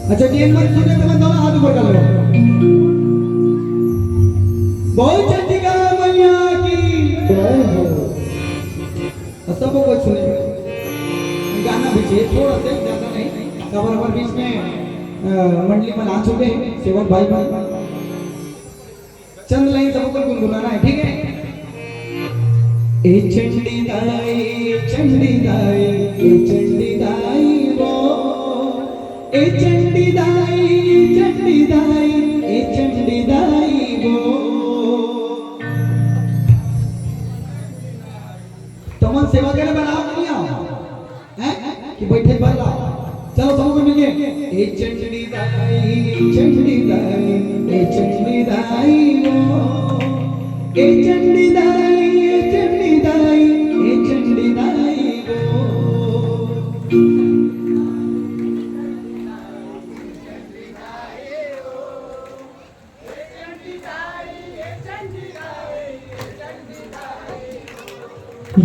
अच्छा टेन मत सुने तो मैं दोनों हाथ ऊपर कर लो। बोल चंडिका मैया की जय हो। सबको कुछ सुने गाना भी चाहिए थोड़ा सा, ज्यादा नहीं। खबर हमारे बीच में मंडली में आ चुके हैं सेवक भाई भाई, चंद लाइन सबको गुनगुनाना है, ठीक है। ए चंडी दाई, चंडी दाई, ए चंडी दाई वो, ए चंडी दाई, चंडी दाई, ए चंडी दाई वो। तुम सेवा करने बनाओ नहीं आओ हैं कि बैठे बल्ला। चलो सबको मिलके ए चंडी दाई, चंडी दाई, ए चंडी दाई वो, ए चंडी दाई, ए चंडी दाई, ए चंडी दाई वो।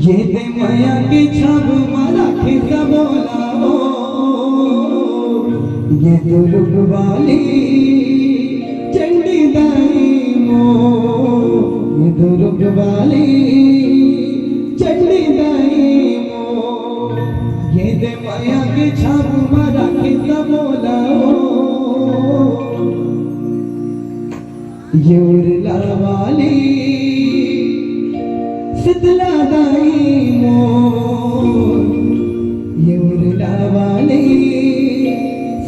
ये दे माया की छाप मारा खिसा बोलाओ, ये दुर्ग वाली चंडी दाई मो, ये दुर्ग वाली चंडी दाई मो। ये दे माया की छाप मारा खिसा बोलाओ, ये उर्ला वाली शीतला दाई मोर, ये उर्ला वाली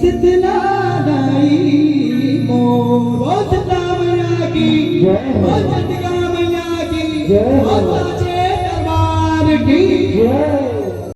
शीतला दाई मोर। ओ शीतला मैया की जय, ओ चंडिका मैया की जय, ओ साचे दरबार की जय।